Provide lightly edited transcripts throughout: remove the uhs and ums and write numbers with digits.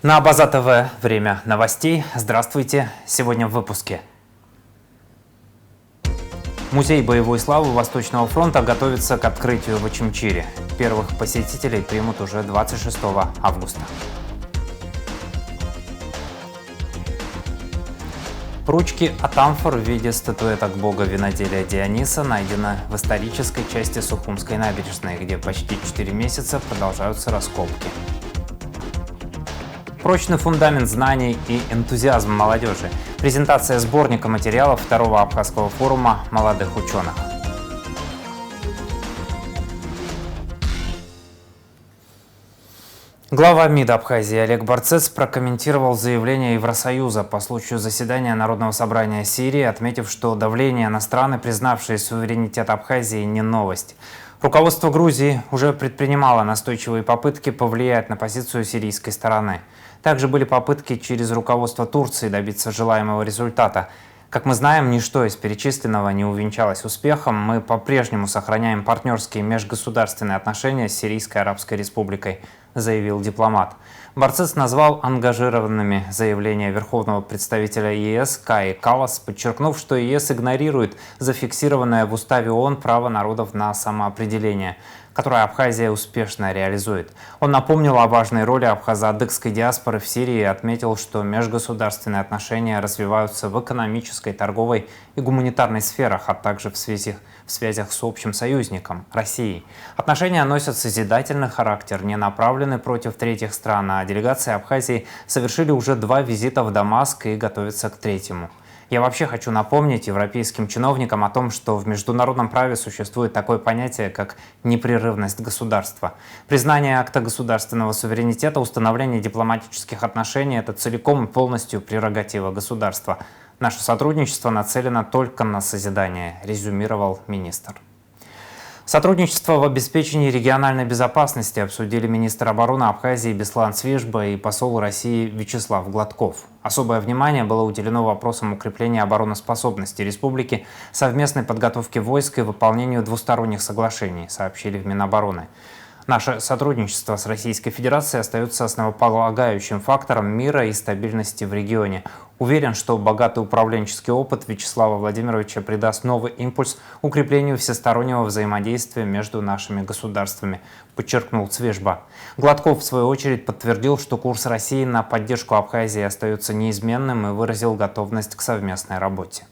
На База ТВ время новостей. Здравствуйте. Сегодня в выпуске. Музей боевой славы Восточного фронта готовится к открытию в Очимчире. Первых посетителей примут уже 26 августа. Ручки от амфор в виде статуэток бога виноделия Диониса найдены в исторической части Сухумской набережной, где почти 4 месяца продолжаются раскопки. Прочный фундамент знаний и энтузиазм молодежи. Презентация сборника материалов второго Абхазского форума молодых ученых. Глава МИД Абхазии Олег Барцец прокомментировал заявление Евросоюза по случаю заседания Народного собрания Сирии, отметив, что давление на страны, признавшие суверенитет Абхазии, не новость. Руководство Грузии уже предпринимало настойчивые попытки повлиять на позицию сирийской стороны. Также были попытки через руководство Турции добиться желаемого результата. Как мы знаем, ничто из перечисленного не увенчалось успехом. Мы по-прежнему сохраняем партнерские межгосударственные отношения с Сирийской Арабской Республикой, заявил дипломат. Барцец назвал ангажированными заявления верховного представителя ЕС Каи Каллас, подчеркнув, что ЕС игнорирует зафиксированное в уставе ООН право народов на самоопределение, которое Абхазия успешно реализует. Он напомнил о важной роли абхазо-адыгской диаспоры в Сирии и отметил, что межгосударственные отношения развиваются в экономической, торговой и гуманитарной сферах, а также в связях с общим союзником – Россией. Отношения носят созидательный характер, не направлены против третьих стран, а делегации Абхазии совершили уже 2 визита в Дамаск и готовятся к 3-му. Я вообще хочу напомнить европейским чиновникам о том, что в международном праве существует такое понятие, как непрерывность государства. Признание акта государственного суверенитета, установление дипломатических отношений – это целиком и полностью прерогатива государства. Наше сотрудничество нацелено только на созидание, резюмировал министр. Сотрудничество в обеспечении региональной безопасности обсудили министр обороны Абхазии Беслан Свежба и посол России Вячеслав Гладков. Особое внимание было уделено вопросам укрепления обороноспособности республики, совместной подготовки войск и выполнению двусторонних соглашений, сообщили в Минобороны. Наше сотрудничество с Российской Федерацией остается основополагающим фактором мира и стабильности в регионе. Уверен, что богатый управленческий опыт Вячеслава Владимировича придаст новый импульс укреплению всестороннего взаимодействия между нашими государствами, подчеркнул Свежба. Гладков, в свою очередь, подтвердил, что курс России на поддержку Абхазии остается неизменным и выразил готовность к совместной работе.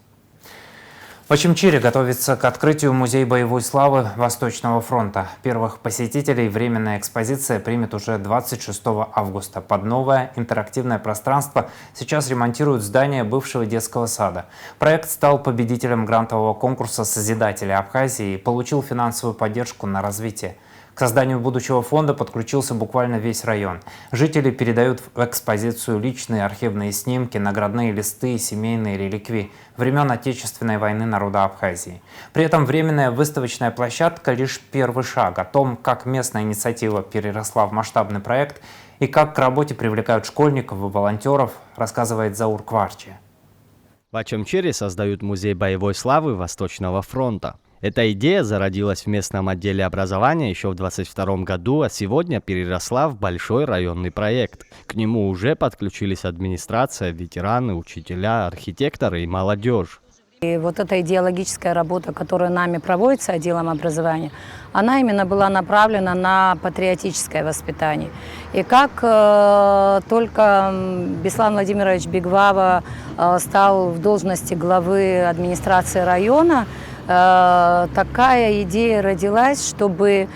В Очимчире готовится к открытию музей боевой славы Восточного фронта. Первых посетителей временная экспозиция примет уже 26 августа. Под новое интерактивное пространство сейчас ремонтируют здание бывшего детского сада. Проект стал победителем грантового конкурса «Созидатели Абхазии» и получил финансовую поддержку на развитие. К созданию будущего фонда подключился буквально весь район. Жители передают в экспозицию личные архивные снимки, наградные листы и семейные реликвии времен Отечественной войны народа Абхазии. При этом временная выставочная площадка – лишь первый шаг. О том, как местная инициатива переросла в масштабный проект и как к работе привлекают школьников и волонтеров, рассказывает Заур Кварчи. В Очимчире создают музей боевой славы Восточного фронта. Эта идея зародилась в местном отделе образования еще в 2022 году, а сегодня переросла в большой районный проект. К нему уже подключились администрация, ветераны, учителя, архитекторы и молодежь. И вот эта идеологическая работа, которая нами проводится отделом образования, она именно была направлена на патриотическое воспитание. И как только Беслан Владимирович Бегвава стал в должности главы администрации района, такая идея родилась, чтобы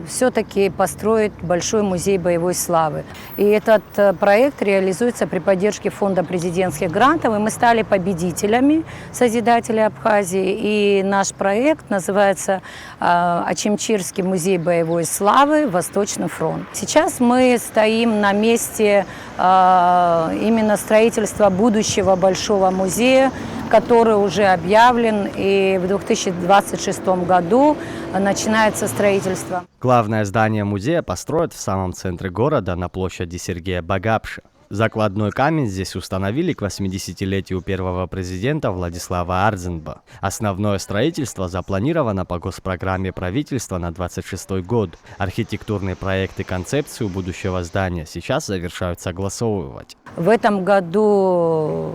все-таки построить большой музей боевой славы. И этот проект реализуется при поддержке фонда президентских грантов. И мы стали победителями Созидателей Абхазии. И наш проект называется Очимчирский музей боевой славы Восточный фронт. Сейчас мы стоим на месте именно строительства будущего большого музея, который уже объявлен, и в 2026 году начинается строительство. Главное здание музея построят в самом центре города на площади Сергея Багапши. Закладной камень здесь установили к 80-летию первого президента Владислава Арзенба. Основное строительство запланировано по госпрограмме правительства на 26 год. Архитектурные проекты и концепцию будущего здания сейчас завершают согласовывать. В этом году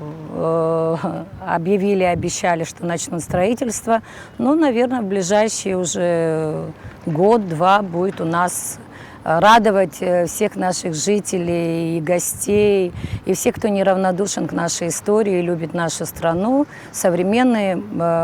обещали, что начнут строительство. Ну, наверное, в ближайший уже год-два будет у нас радовать всех наших жителей и гостей, и всех, кто неравнодушен к нашей истории и любит нашу страну, современный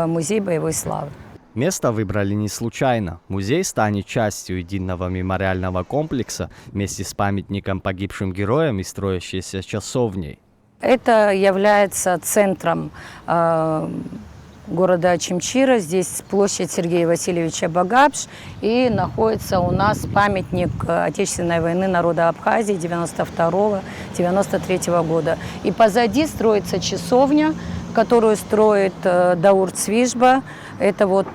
музей боевой славы. Место выбрали не случайно. Музей станет частью единого мемориального комплекса вместе с памятником погибшим героям и строящейся часовней. Это является центром города Очимчира. Здесь площадь Сергея Васильевича Багапш. И находится у нас памятник Отечественной войны народа Абхазии 92-93 года. И позади строится часовня, которую строит Даур Цвижба. Это вот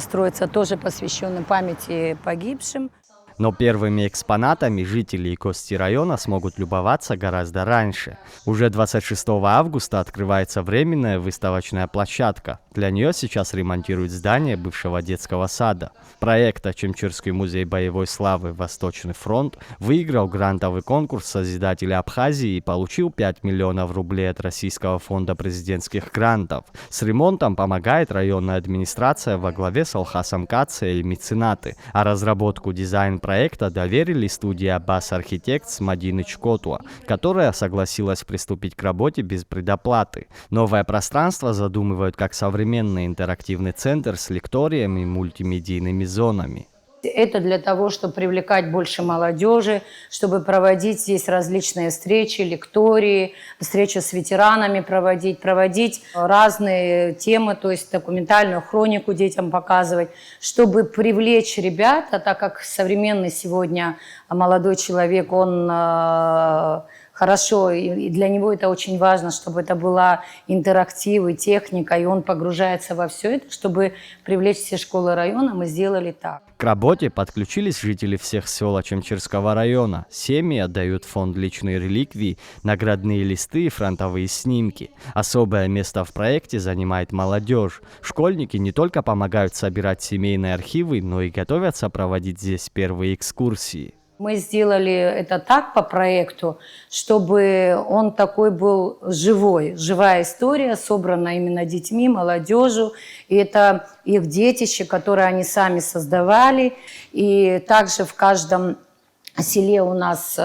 строится тоже посвященный памяти погибшим. Но первыми экспонатами жители и гости района смогут любоваться гораздо раньше. Уже 26 августа открывается временная выставочная площадка. Для нее сейчас ремонтируют здание бывшего детского сада. Проект «Очимчирский музей боевой славы. Восточный фронт» выиграл грантовый конкурс созидателя Абхазии и получил 5 миллионов рублей от Российского фонда президентских грантов. С ремонтом помогает районная администрация во главе с Алхасом Кация и меценаты, а разработку дизайн-проекта доверили студии Аббас Архитектс Мадины Чкотуа, которая согласилась приступить к работе без предоплаты. Новое пространство задумывают как современный интерактивный центр с лекториями и мультимедийными зонами. Это для того, чтобы привлекать больше молодежи, чтобы проводить здесь различные встречи, лектории, встречи с ветеранами проводить разные темы, то есть документальную хронику детям показывать, чтобы привлечь ребят, а так как современный сегодня молодой человек, он хорошо, и для него это очень важно, чтобы это была интерактив и техника, и он погружается во все это, чтобы привлечь все школы района, мы сделали так. К работе подключились жители всех сел Очимчирского района. Семьи отдают в фонд личные реликвии, наградные листы и фронтовые снимки. Особое место в проекте занимает молодежь. Школьники не только помогают собирать семейные архивы, но и готовятся проводить здесь первые экскурсии. Мы сделали это так по проекту, чтобы он такой был живой, живая история, собрана именно детьми, молодежью. И это их детище, которое они сами создавали. И также в каждом селе у нас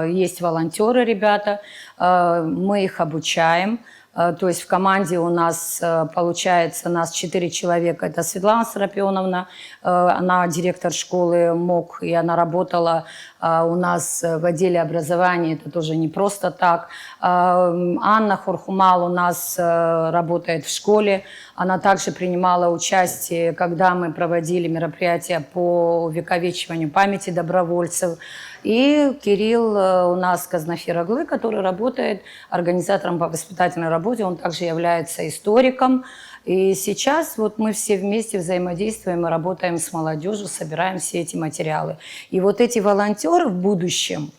есть волонтеры, ребята, мы их обучаем. То есть в команде у нас, получается, нас 4 человека. Это Светлана Сарапионовна, она директор школы МОК, и она работала у нас в отделе образования, это тоже не просто так. Анна Хорхумал у нас работает в школе, она также принимала участие, когда мы проводили мероприятия по увековечиванию памяти добровольцев. И Кирилл у нас Казнафир Аглы, который работает организатором по воспитательной работе, он также является историком. И сейчас вот мы все вместе взаимодействуем и работаем с молодежью, собираем все эти материалы. И вот эти волонтеры в будущем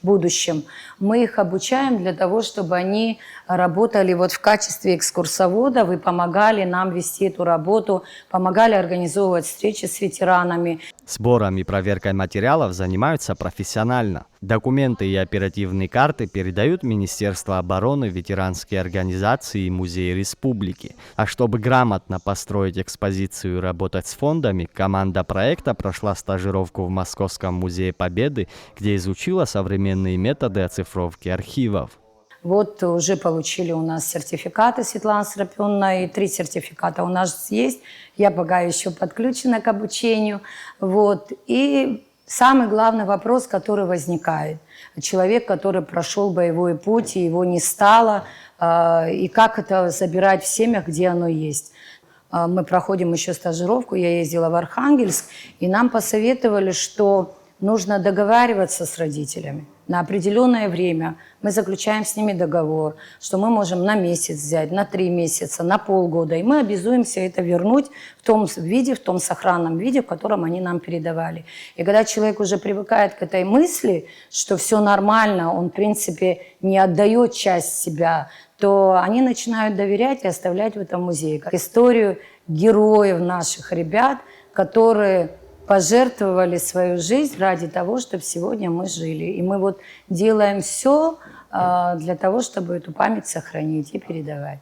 мы их обучаем для того, чтобы они работали вот в качестве экскурсоводов и помогали нам вести эту работу, помогали организовывать встречи с ветеранами. Сбором и проверкой материалов занимаются профессионально. Документы и оперативные карты передают Министерство обороны, ветеранские организации и музеи республики. А чтобы грамотно построить экспозицию и работать с фондами, команда проекта прошла стажировку в Московском музее Победы, где изучила современные методы оцифровки архивов. Вот уже получили у нас сертификаты, Светлана Сарапионовна, и 3 сертификата у нас есть. Я пока еще подключена к обучению. Вот. И самый главный вопрос, который возникает. Человек, который прошел боевой путь, и его не стало, и как это забирать в семьях, где оно есть. Мы проходим еще стажировку, я ездила в Архангельск, и нам посоветовали, что нужно договариваться с родителями. На определенное время мы заключаем с ними договор, что мы можем на месяц взять, на 3 месяца, на полгода. И мы обязуемся это вернуть в том виде, в том сохранном виде, в котором они нам передавали. И когда человек уже привыкает к этой мысли, что все нормально, он в принципе не отдает часть себя, то они начинают доверять и оставлять в этом музее. Как историю героев наших ребят, которые пожертвовали свою жизнь ради того, чтобы сегодня мы жили. И мы вот делаем все для того, чтобы эту память сохранить и передавать.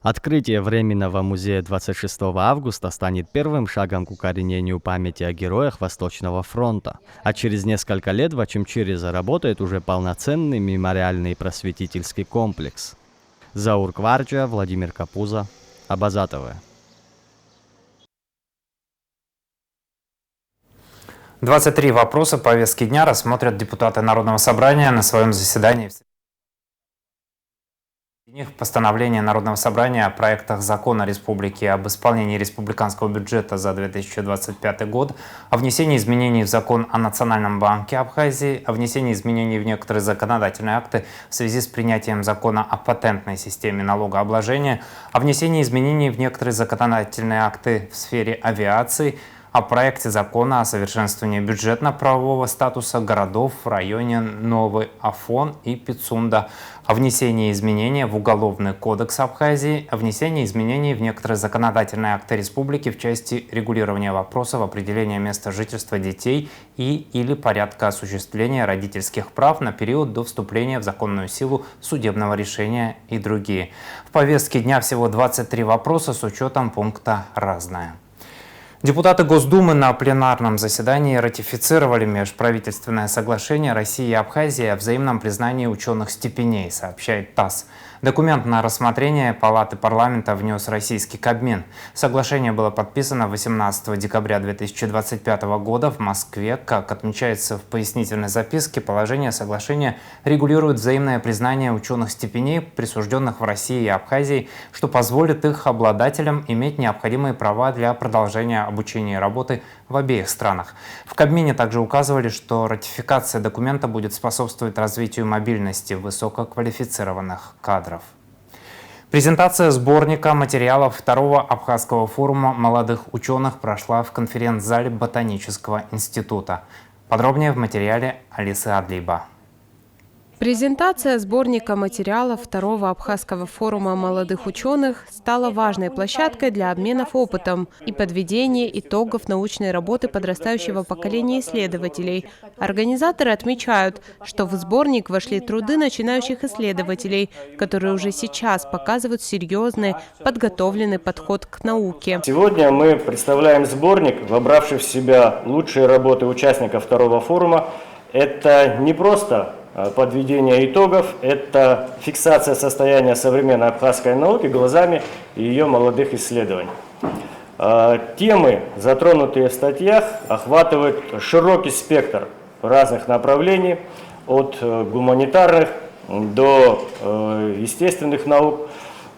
Открытие Временного музея 26 августа станет первым шагом к укоренению памяти о героях Восточного фронта. А через несколько лет в Ачимчире заработает уже полноценный мемориальный и просветительский комплекс. Заур Кварджа, Владимир Капуза, Абаза ТВ. 23 вопроса повестки дня рассмотрят депутаты Народного собрания на своем заседании. Среди них постановление Народного собрания о проектах закона Республики об исполнении республиканского бюджета за 2025 год, о внесении изменений в закон о Национальном банке Абхазии, о внесении изменений в некоторые законодательные акты в связи с принятием закона о патентной системе налогообложения, о внесении изменений в некоторые законодательные акты в сфере авиации, о проекте закона о совершенствовании бюджетно-правового статуса городов в районе Новый Афон и Пицунда, о внесении изменений в Уголовный кодекс Абхазии, о внесении изменений в некоторые законодательные акты республики в части регулирования вопросов определения места жительства детей и/или порядка осуществления родительских прав на период до вступления в законную силу судебного решения и другие. В повестке дня всего 23 вопроса с учетом пункта «Разное». Депутаты Госдумы на пленарном заседании ратифицировали межправительственное соглашение России и Абхазии о взаимном признании ученых степеней, сообщает ТАСС. Документ на рассмотрение Палаты парламента внес российский Кабмин. Соглашение было подписано 18 декабря 2025 года в Москве. Как отмечается в пояснительной записке, положение соглашения регулирует взаимное признание ученых степеней, присужденных в России и Абхазии, что позволит их обладателям иметь необходимые права для продолжения обучения и работы в обеих странах. В Кабмине также указывали, что ратификация документа будет способствовать развитию мобильности высококвалифицированных кадров. Презентация сборника материалов второго Абхазского форума молодых ученых прошла в конференц-зале Ботанического института. Подробнее в материале Алисы Адлиба. Презентация сборника материалов второго Абхазского форума молодых ученых стала важной площадкой для обменов опытом и подведения итогов научной работы подрастающего поколения исследователей. Организаторы отмечают, что в сборник вошли труды начинающих исследователей, которые уже сейчас показывают серьезный, подготовленный подход к науке. Сегодня мы представляем сборник, вобравший в себя лучшие работы участников второго форума. Это не просто подведение итогов, это фиксация состояния современной абхазской науки глазами ее молодых исследований. Темы, затронутые в статьях, охватывают широкий спектр разных направлений, от гуманитарных до естественных наук.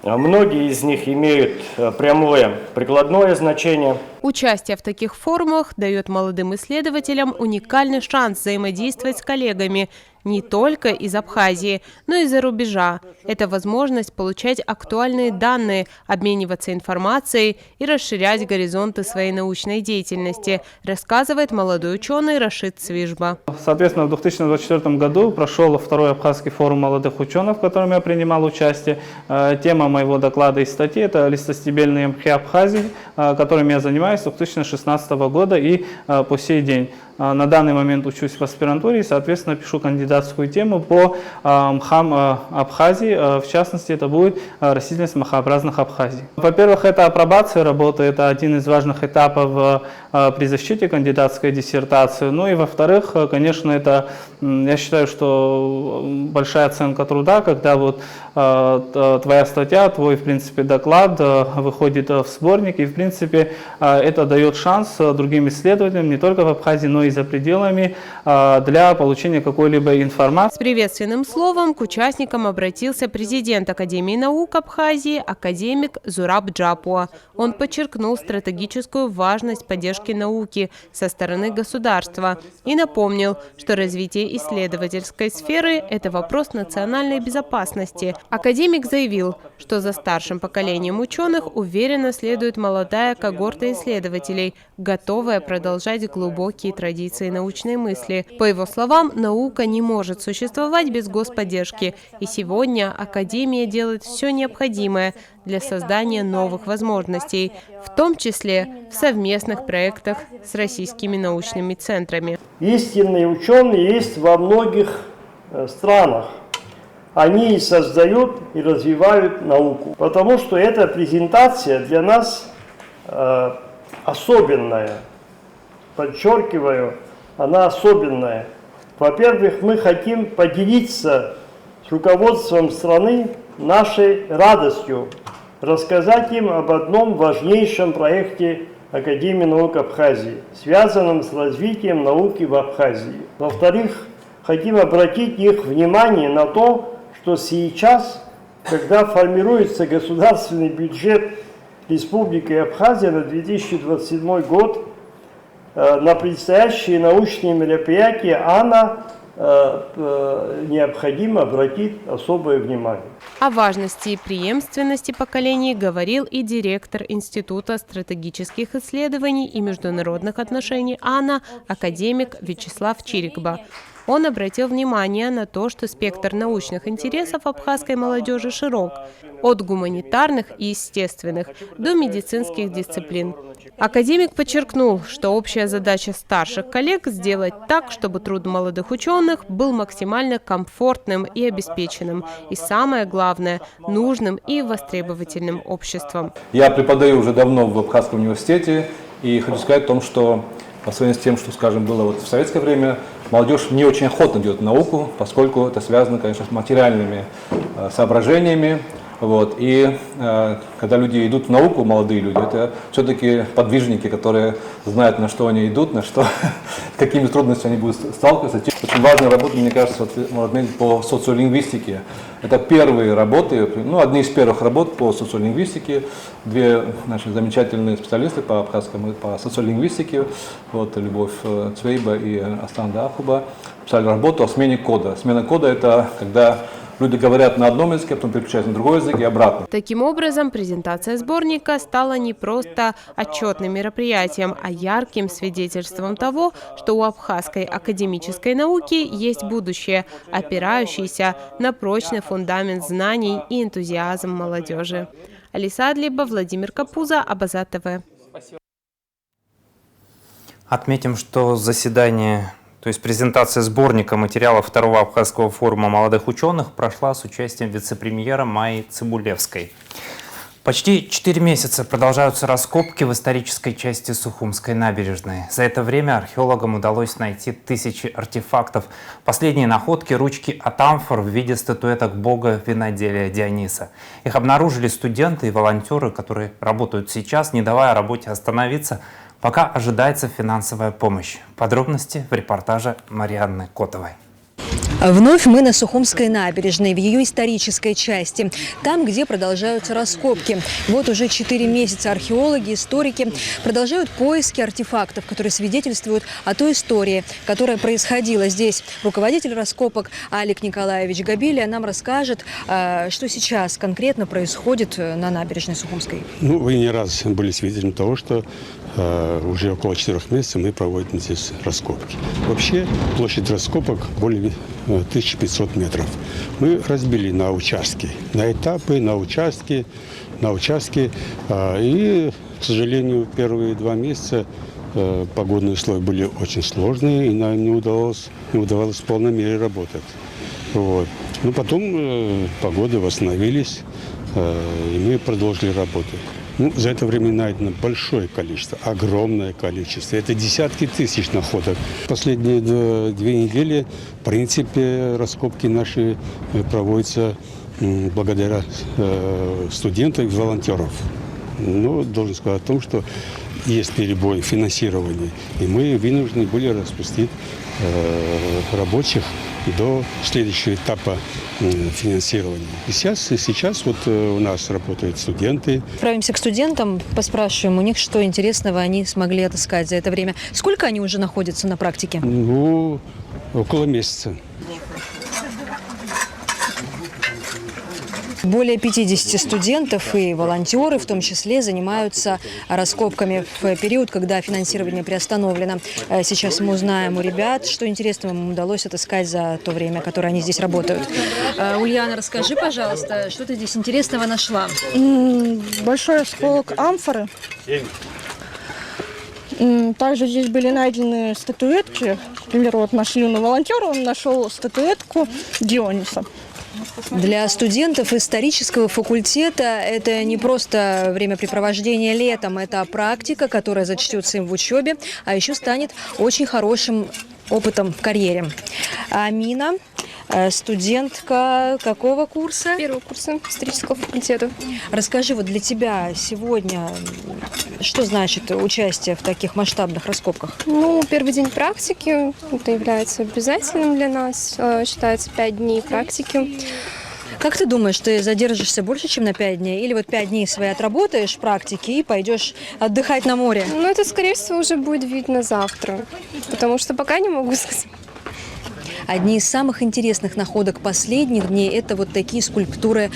Многие из них имеют прямое прикладное значение. Участие в таких форумах дает молодым исследователям уникальный шанс взаимодействовать с коллегами не только из Абхазии, но и из-за рубежа. Это возможность получать актуальные данные, обмениваться информацией и расширять горизонты своей научной деятельности, рассказывает молодой ученый Рашид Цвижба. Соответственно, в 2024 году прошел второй Абхазский форум молодых ученых, в котором я принимал участие. Тема моего доклада и статьи – это листостебельные мхи Абхазии, которыми я занимаюсь с 2016 года и по сей день. На данный момент учусь в аспирантуре и, соответственно, пишу кандидатскую тему по мхам Абхазии. В частности, это будет растительность мхообразных Абхазий. Во-первых, это апробация работы, это один из важных этапов при защите кандидатской диссертации. Ну и во-вторых, конечно, это, я считаю, что большая оценка труда, когда вот твоя статья, твой, в принципе, доклад выходит в сборник, и, в принципе, это дает шанс другим исследователям не только в Абхазии, но и за пределами для получения какой-либо информации. С приветственным словом к участникам обратился президент Академии наук Абхазии, академик Зураб Джапуа. Он подчеркнул стратегическую важность поддержки науки со стороны государства и напомнил, что развитие исследовательской сферы – это вопрос национальной безопасности. Академик заявил, что за старшим поколением ученых уверенно следует молодая когорта исследователей, готовая продолжать глубокие традиции научной мысли. По его словам, наука не может существовать без господдержки, и сегодня Академия делает все необходимое для создания новых возможностей, в том числе в совместных проектах с российскими научными центрами. Истинные ученые есть во многих странах. Они и создают, и развивают науку. Потому что эта презентация для нас особенная. Подчеркиваю, она особенная. Во-первых, мы хотим поделиться с руководством страны нашей радостью, рассказать им об одном важнейшем проекте Академии наук Абхазии, связанном с развитием науки в Абхазии. Во-вторых, хотим обратить их внимание на то, что сейчас, когда формируется государственный бюджет Республики Абхазия на 2027 год, на предстоящие научные мероприятия необходимо обратить особое внимание. О важности и преемственности поколений говорил и директор Института стратегических исследований и международных отношений АНА, академик Вячеслав Чирикба. Он обратил внимание на то, что спектр научных интересов абхазской молодежи широк, от гуманитарных и естественных до медицинских дисциплин. Академик подчеркнул, что общая задача старших коллег – сделать так, чтобы труд молодых ученых был максимально комфортным и обеспеченным, и самое главное – нужным и востребовательным обществом. Я преподаю уже давно в Абхазском университете, и хочу сказать о том, что по сравнению с тем, что, скажем, было вот в советское время, молодежь не очень охотно идет в науку, поскольку это связано, конечно, с материальными соображениями. Вот. И когда люди идут в науку, молодые люди, это все-таки подвижники, которые знают, на что они идут, с какими трудностями они будут сталкиваться. Очень важная работа, мне кажется, по социолингвистике. Это первые работы, одни из первых работ по социолингвистике. Две наши замечательные специалисты по абхазскому, по социолингвистике, Любовь Цвейба и Астан Дахуба, писали работу о смене кода. Смена кода – это когда люди говорят на одном языке, а потом переключаются на другой язык и обратно. Таким образом, презентация сборника стала не просто отчетным мероприятием, а ярким свидетельством того, что у абхазской академической науки есть будущее, опирающееся на прочный фундамент знаний и энтузиазм молодежи. Алиса Адлиба, Владимир Капуза, Абаза ТВ. Отметим, что заседание, то есть презентация сборника материалов второго Абхазского форума молодых ученых прошла с участием вице-премьера Майи Цибулевской. Почти 4 месяца продолжаются раскопки в исторической части Сухумской набережной. За это время археологам удалось найти тысячи артефактов. Последние находки – ручки от амфор в виде статуэток бога виноделия Диониса. Их обнаружили студенты и волонтеры, которые работают сейчас, не давая работе остановиться, пока ожидается финансовая помощь. Подробности в репортаже Марианны Котовой. Вновь мы на Сухумской набережной, в ее исторической части, там, где продолжаются раскопки. Вот уже 4 месяца археологи, историки продолжают поиски артефактов, которые свидетельствуют о той истории, которая происходила здесь. Руководитель раскопок Алик Николаевич Габилия нам расскажет, что сейчас конкретно происходит на набережной Сухумской. Вы не раз были свидетелем того, что уже около 4 месяцев мы проводим здесь раскопки. Вообще площадь раскопок более 1500 метров. Мы разбили на участки, на этапы, на участки. И, к сожалению, первые 2 месяца погодные условия были очень сложные, и нам не удавалось в полной мере работать. Вот. Но потом погоды восстановились, и мы продолжили работать. За это время найдено большое количество, огромное количество. Это десятки тысяч находок. Последние 2 недели, в принципе, раскопки наши проводятся благодаря студентам и волонтеров. Но должен сказать о том, что есть перебой в финансировании, и мы вынуждены были распустить рабочих до следующего этапа финансирования. И сейчас вот у нас работают студенты. Отправимся к студентам, поспрашиваем у них, что интересного они смогли отыскать за это время. Сколько они уже находятся на практике? Ну, около месяца. Более 50 студентов и волонтеры, в том числе, занимаются раскопками в период, когда финансирование приостановлено. Сейчас мы узнаем у ребят, что интересного им удалось отыскать за то время, которое они здесь работают. Ульяна, расскажи, пожалуйста, что ты здесь интересного нашла? Большой осколок амфоры. Также здесь были найдены статуэтки. Например, вот наш юный волонтер, он нашел статуэтку Диониса. Для студентов исторического факультета это не просто времяпрепровождение летом, это практика, которая зачтется им в учебе, а еще станет очень хорошим опытом в карьере. Амина, студентка какого курса? Первого курса исторического факультета. Расскажи, вот для тебя сегодня, что значит участие в таких масштабных раскопках? Ну, первый день практики, это является обязательным для нас, считается 5 дней практики. Как ты думаешь, ты задержишься больше, чем на 5 дней? Или вот 5 дней свои отработаешь практики и пойдешь отдыхать на море? Ну, это, скорее всего, уже будет видно завтра, потому что пока не могу сказать. Одни из самых интересных находок последних дней – это вот такие скульптуры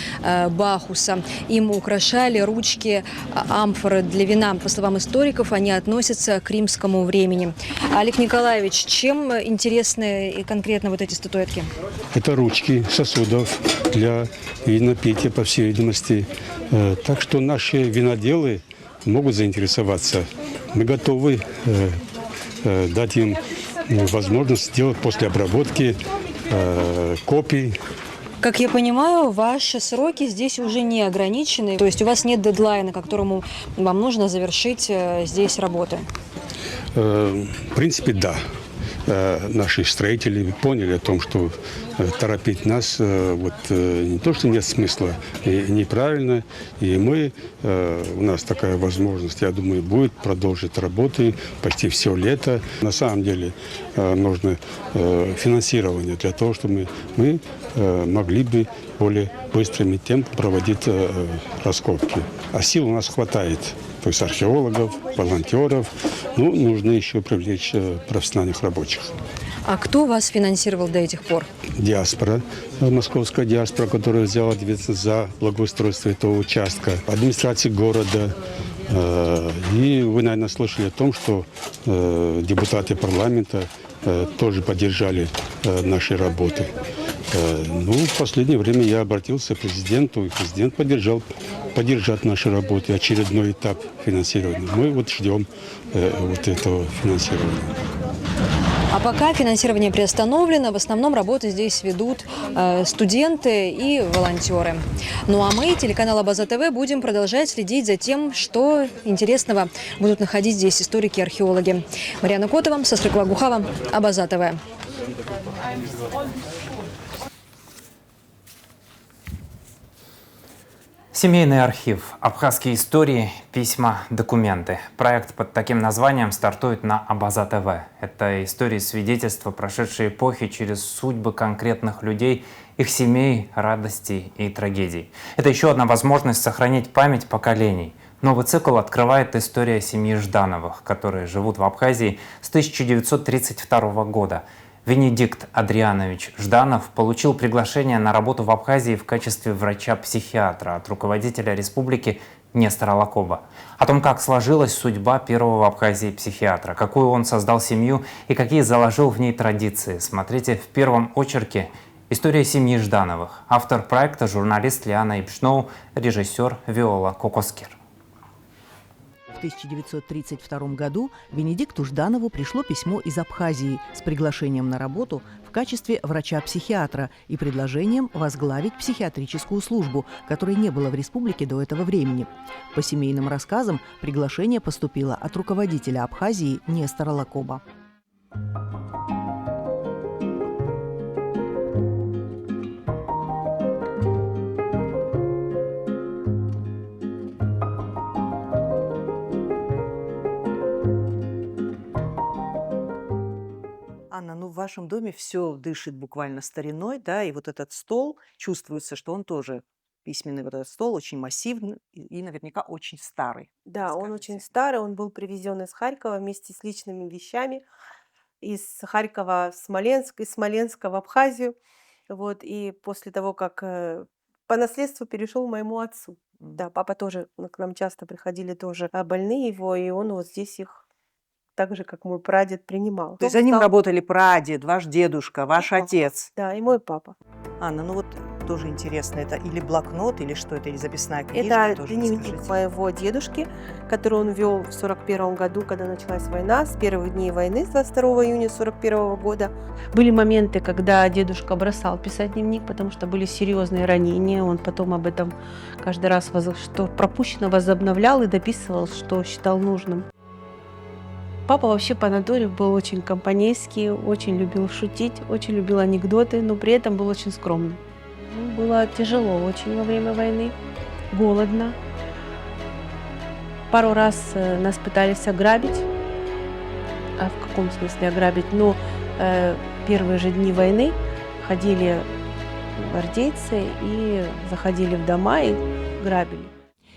Бахуса. Им украшали ручки амфоры для вина. По словам историков, они относятся к римскому времени. Олег Николаевич, чем интересны и конкретно вот эти статуэтки? Это ручки сосудов для винопития, по всей видимости. Так что наши виноделы могут заинтересоваться. Мы готовы дать им возможность сделать после обработки копий. Как я понимаю, ваши сроки здесь уже не ограничены. То есть у вас нет дедлайна, к которому вам нужно завершить здесь работы? В принципе, да. Наши строители поняли о том, что торопить нас не то, что нет смысла, и неправильно. И у нас такая возможность, я думаю, будет продолжить работы почти все лето. На самом деле нужно финансирование для того, чтобы мы могли бы более быстрыми темпами проводить раскопки. А сил у нас хватает. То есть археологов, волонтеров. Ну, нужно еще привлечь профессиональных рабочих. А кто вас финансировал до этих пор? Диаспора, московская диаспора, которая взяла ответственность за благоустройство этого участка, администрация города. И вы, наверное, слышали о том, что депутаты парламента тоже поддержали наши работы. Ну, в последнее время я обратился к президенту, и президент поддержать наши работы, очередной этап финансирования. Мы вот ждем вот этого финансирования. А пока финансирование приостановлено, в основном работы здесь ведут студенты и волонтеры. Ну а мы, телеканал Абаза ТВ, будем продолжать следить за тем, что интересного будут находить здесь историки и археологи. Марьяна Котова, Сасрыкла Гухава, Абаза ТВ. Семейный архив. Абхазские истории, письма, документы. Проект под таким названием стартует на Абаза ТВ. Это истории свидетельства прошедшей эпохи через судьбы конкретных людей, их семей, радостей и трагедий. Это еще одна возможность сохранить память поколений. Новый цикл открывает история семьи Ждановых, которые живут в Абхазии с 1932 года. Венедикт Адрианович Жданов получил приглашение на работу в Абхазии в качестве врача-психиатра от руководителя республики Нестора Лакоба. О том, как сложилась судьба первого в Абхазии психиатра, какую он создал семью и какие заложил в ней традиции, смотрите в первом очерке «История семьи Ждановых». Автор проекта – журналист Лиана Ипшноу, режиссер Виола Кокоскер. В 1932 году Венедикту Жданову пришло письмо из Абхазии с приглашением на работу в качестве врача-психиатра и предложением возглавить психиатрическую службу, которой не было в республике до этого времени. По семейным рассказам приглашение поступило от руководителя Абхазии Нестора Лакоба. вашем доме все дышит буквально стариной, да, и вот этот стол, чувствуется, что он тоже письменный вот этот стол, очень массивный и наверняка очень старый. Да, он очень старый, он был привезен из Харькова вместе с личными вещами из Харькова в Смоленск, из Смоленска в Абхазию. Вот, и после того, как по наследству перешел моему отцу. Да, папа тоже, к нам часто приходили тоже больные его, и он вот здесь их так же, как мой прадед, принимал. То есть за ним работали прадед, ваш дедушка, ваш отец. Да, и мой папа. Анна, ну вот тоже интересно, это или блокнот, или что это, или записная книжка? Это тоже дневник расскажите. моего дедушки, который он вел в 1941 году, когда началась война, с первых дней войны, с 22 июня 1941 года. Были моменты, когда дедушка бросал писать дневник, потому что были серьезные ранения. Он потом об этом каждый раз, что пропущено, возобновлял и дописывал, что считал нужным. Папа вообще по натуре был очень компанейский, очень любил шутить, очень любил анекдоты, но при этом был очень скромным. Было тяжело очень во время войны, голодно. Пару раз нас пытались ограбить. А в каком смысле ограбить? Ну, первые же дни войны ходили гвардейцы и заходили в дома и грабили.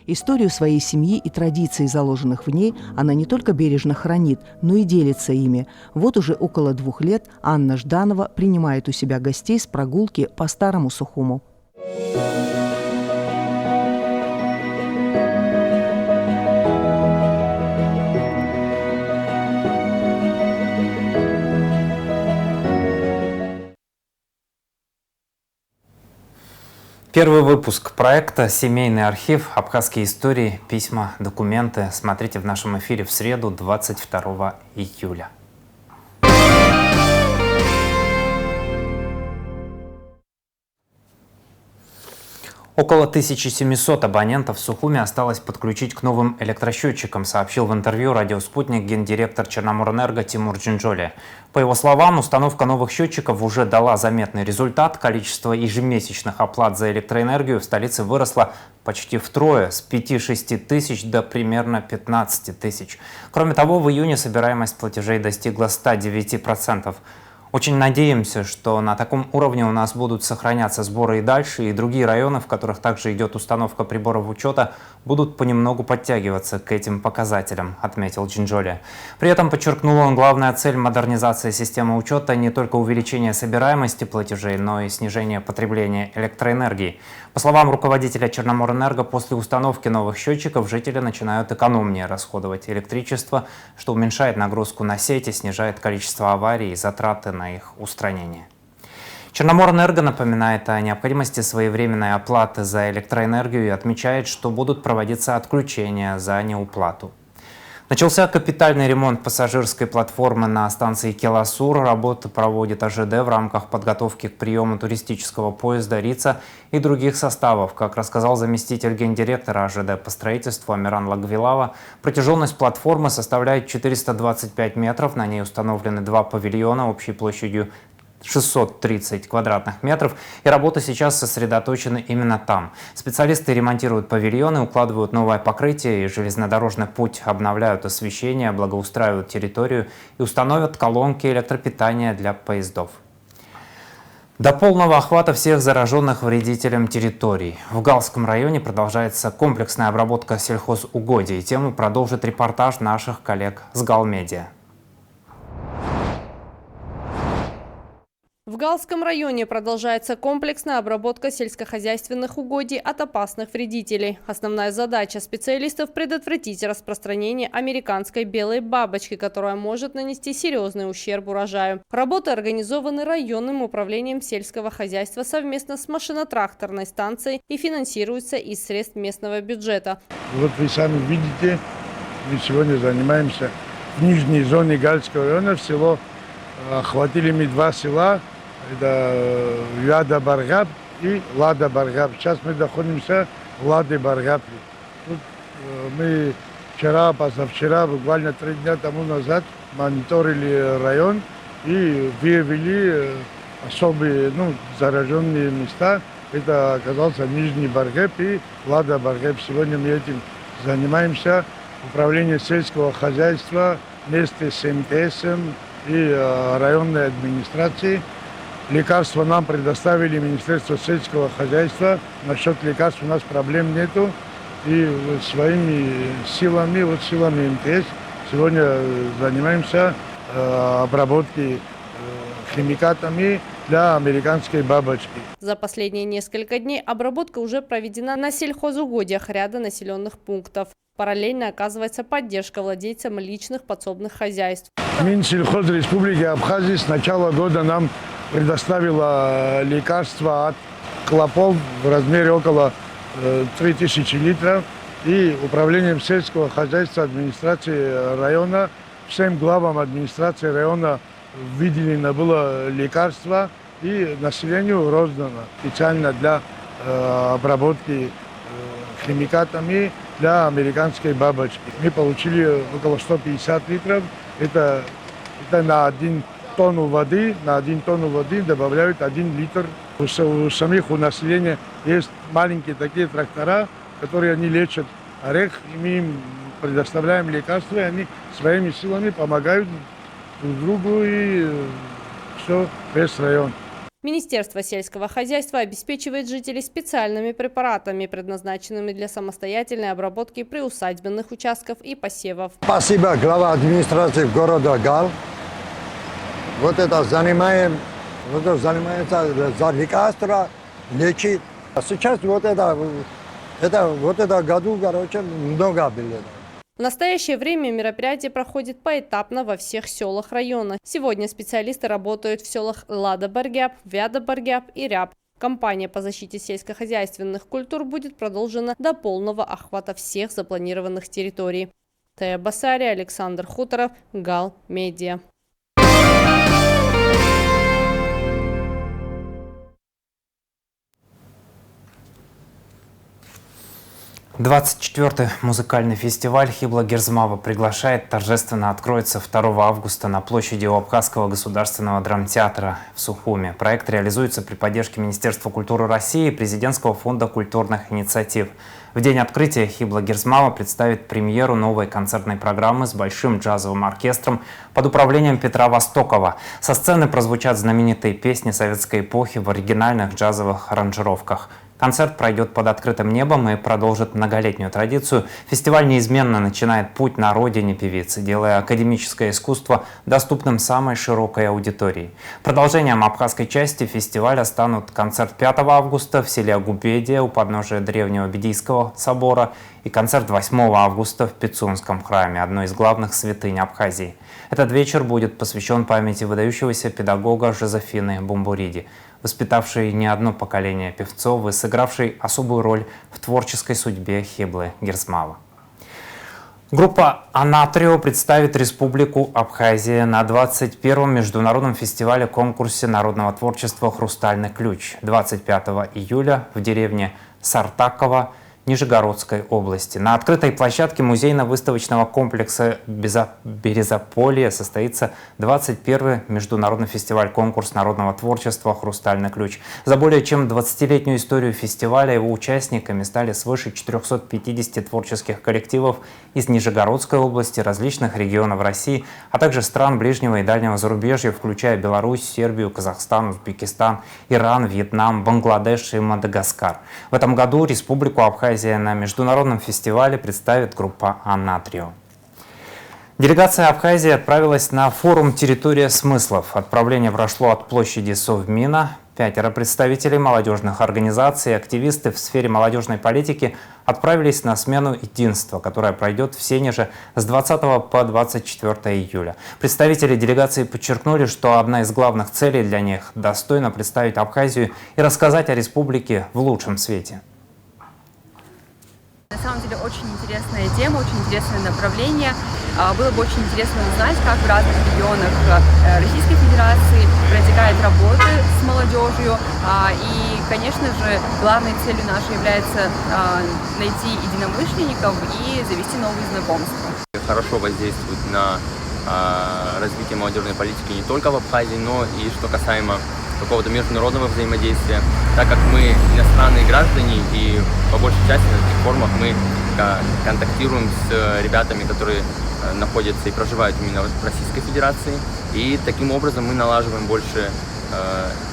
Историю своей семьи и традиций, заложенных в ней, она не только бережно хранит, но и делится ими. Вот уже около 2 лет Анна Жданова принимает у себя гостей с прогулки по Старому Сухуму. Первый выпуск проекта «Семейный архив. Абхазские истории. Письма, документы» смотрите в нашем эфире в среду, 22 июля. Около 1700 абонентов в Сухуме осталось подключить к новым электросчетчикам, сообщил в интервью «Радио Спутник» гендиректор Черноморэнерго Тимур Джинджоли. По его словам, установка новых счетчиков уже дала заметный результат. Количество ежемесячных оплат за электроэнергию в столице выросло почти втрое, с 5-6 тысяч до примерно 15 тысяч. Кроме того, в июне собираемость платежей достигла 109%. Очень надеемся, что на таком уровне у нас будут сохраняться сборы и дальше, и другие районы, в которых также идет установка приборов учета, будут понемногу подтягиваться к этим показателям, отметил Джинджоли. При этом, подчеркнул он, главная цель модернизации системы учета не только увеличение собираемости платежей, но и снижение потребления электроэнергии. По словам руководителя Черноморэнерго, после установки новых счетчиков жители начинают экономнее расходовать электричество, что уменьшает нагрузку на сети, снижает количество аварий и затраты на их устранение. Черноморэнерго напоминает о необходимости своевременной оплаты за электроэнергию и отмечает, что будут проводиться отключения за неуплату. Начался капитальный ремонт пассажирской платформы на станции Келасур. Работы проводит АЖД в рамках подготовки к приему туристического поезда «Рица» и других составов. Как рассказал заместитель гендиректора АЖД по строительству Амиран Лагвилава, протяженность платформы составляет 425 метров. На ней установлены 2 павильона общей площадью 630 квадратных метров, и работы сейчас сосредоточены именно там. Специалисты ремонтируют павильоны, укладывают новое покрытие и железнодорожный путь, обновляют освещение, благоустраивают территорию и установят колонки электропитания для поездов. До полного охвата всех зараженных вредителем территорий. В Галском районе продолжается комплексная обработка сельхозугодий. Тему продолжит репортаж наших коллег с Галмедиа. В Галском районе продолжается комплексная обработка сельскохозяйственных угодий от опасных вредителей. Основная задача специалистов – предотвратить распространение американской белой бабочки, которая может нанести серьезный ущерб урожаю. Работы организованы районным управлением сельского хозяйства совместно с машино-тракторной станцией и финансируются из средств местного бюджета. Вот вы сами видите, мы сегодня занимаемся в нижней зоне Галского района. Всего охватили мы 2 села. Это Яда-Баргаб и Лада-Баргаб. Сейчас мы находимся в Ладе-Баргабе. Мы вчера, позавчера, буквально 3 дня тому назад мониторили район и выявили особые зараженные места. Это оказался Нижний Баргаб и Лада-Баргаб. Сегодня мы этим занимаемся. Управление сельского хозяйства вместе с МТС и районной администрации. Лекарства нам предоставили Министерство сельского хозяйства. Насчет лекарств у нас проблем нету. И своими силами, силами МТС, сегодня занимаемся обработкой химикатами для американской бабочки. За последние несколько дней обработка уже проведена на сельхозугодиях ряда населенных пунктов. Параллельно оказывается поддержка владельцам личных подсобных хозяйств. Минсельхоз Республики Абхазия с начала года нам предоставила лекарства от клопов в размере около 3000 литров. И управлением сельского хозяйства администрации района, всем главам администрации района выделено было лекарство и населению роздано специально для обработки химикатами для американской бабочки. Мы получили около 150 литров. Это на 1 тонну воды. На 1 тонну воды добавляют 1 литр. У самих у населения есть маленькие такие трактора, которые они лечат орех, и мы им предоставляем лекарства, и они своими силами помогают друг другу, и все, весь район. Министерство сельского хозяйства обеспечивает жителей специальными препаратами, предназначенными для самостоятельной обработки приусадебных участков и посевов. Спасибо, глава администрации города Гал. Вот это занимается за лекарства, лечит. А сейчас вот это году, много было. В настоящее время мероприятие проходит поэтапно во всех селах района. Сегодня специалисты работают в селах Лада-Баргяб, Вяда-Баргяб и Ряб. Кампания по защите сельскохозяйственных культур будет продолжена до полного охвата всех запланированных территорий. Тая Басари, Александр Хуторов, Гал Медиа. 24-й музыкальный фестиваль «Хибла Герзмава» приглашает, торжественно откроется 2 августа на площади у Абхазского государственного драмтеатра в Сухуме. Проект реализуется при поддержке Министерства культуры России и Президентского фонда культурных инициатив. В день открытия «Хибла Герзмава» представит премьеру новой концертной программы с большим джазовым оркестром под управлением Петра Востокова. Со сцены прозвучат знаменитые песни советской эпохи в оригинальных джазовых аранжировках. Концерт пройдет под открытым небом и продолжит многолетнюю традицию. Фестиваль неизменно начинает путь на родине певицы, делая академическое искусство доступным самой широкой аудитории. Продолжением абхазской части фестиваля станут концерт 5 августа в селе Агубедия у подножия древнего Бедийского собора и концерт 8 августа в Пицунском храме, одной из главных святынь Абхазии. Этот вечер будет посвящен памяти выдающегося педагога Жозефины Бумбуриди, воспитавшей не одно поколение певцов и сыгравшей особую роль в творческой судьбе Хиблы Герзмава. Группа «Анатрио» представит Республику Абхазия на 21-м международном фестивале-конкурсе народного творчества «Хрустальный ключ» 25 июля в деревне Сартаково Нижегородской области. На открытой площадке музейно-выставочного комплекса Березаполье состоится 21-й международный фестиваль-конкурс народного творчества «Хрустальный ключ». За более чем 20-летнюю историю фестиваля его участниками стали свыше 450 творческих коллективов из Нижегородской области, различных регионов России, а также стран ближнего и дальнего зарубежья, включая Беларусь, Сербию, Казахстан, Узбекистан, Иран, Вьетнам, Бангладеш и Мадагаскар. В этом году Республику Абхазия на международном фестивале представит группа «Анатрио». Делегация Абхазии отправилась на форум «Территория смыслов». Отправление прошло от площади Совмина. 5 представителей молодежных организаций и активисты в сфере молодежной политики отправились на смену единства, которая пройдет в Сенеже с 20 по 24 июля. Представители делегации подчеркнули, что одна из главных целей для них – достойно представить Абхазию и рассказать о республике в лучшем свете. На самом деле очень интересная тема, очень интересное направление. Было бы очень интересно узнать, как в разных регионах Российской Федерации протекает работа с молодежью. И, конечно же, главной целью нашей является найти единомышленников и завести новые знакомства. Хорошо воздействует на развитие молодежной политики не только в Абхазии, но и что касаемо какого-то международного взаимодействия, так как мы иностранные граждане и по большей части на таких форумах мы контактируем с ребятами, которые находятся и проживают именно в Российской Федерации. И таким образом мы налаживаем больше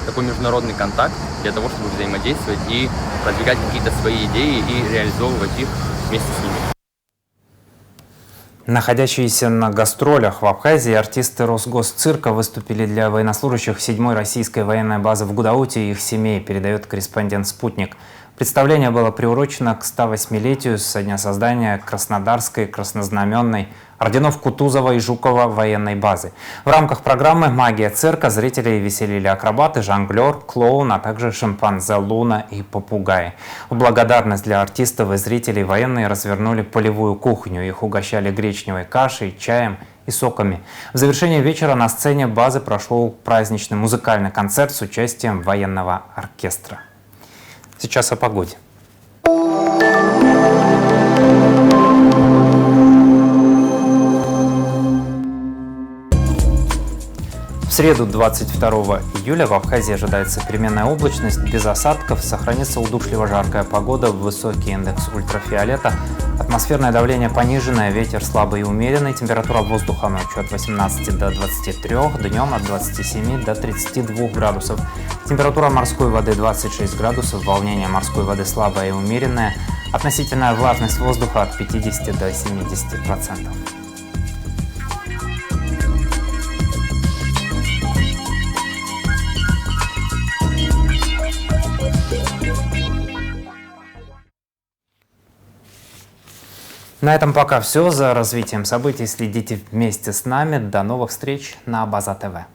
такой международный контакт для того, чтобы взаимодействовать и продвигать какие-то свои идеи и реализовывать их вместе с ними. Находящиеся на гастролях в Абхазии артисты Росгосцирка выступили для военнослужащих 7-й российской военной базы в Гудауте и их семей, передает корреспондент «Спутник». Представление было приурочено к 108-летию со дня создания Краснодарской краснознаменной орденов Кутузова и Жукова военной базы. В рамках программы «Магия цирка» зрителей веселили акробаты, жонглер, клоун, а также шимпанзе Луна и попугаи. В благодарность для артистов и зрителей военные развернули полевую кухню. Их угощали гречневой кашей, чаем и соками. В завершение вечера на сцене базы прошел праздничный музыкальный концерт с участием военного оркестра. Сейчас о погоде. В среду 22 июля в Абхазии ожидается переменная облачность, без осадков, сохранится удушливо жаркая погода, высокий индекс ультрафиолета, атмосферное давление пониженное, ветер слабый и умеренный, температура воздуха ночью от 18 до 23, днем от 27 до 32 градусов. Температура морской воды 26 градусов, волнение морской воды слабое и умеренное, относительная влажность воздуха от 50 до 70%. На этом пока все. За развитием событий следите вместе с нами. До новых встреч на Абаза ТВ.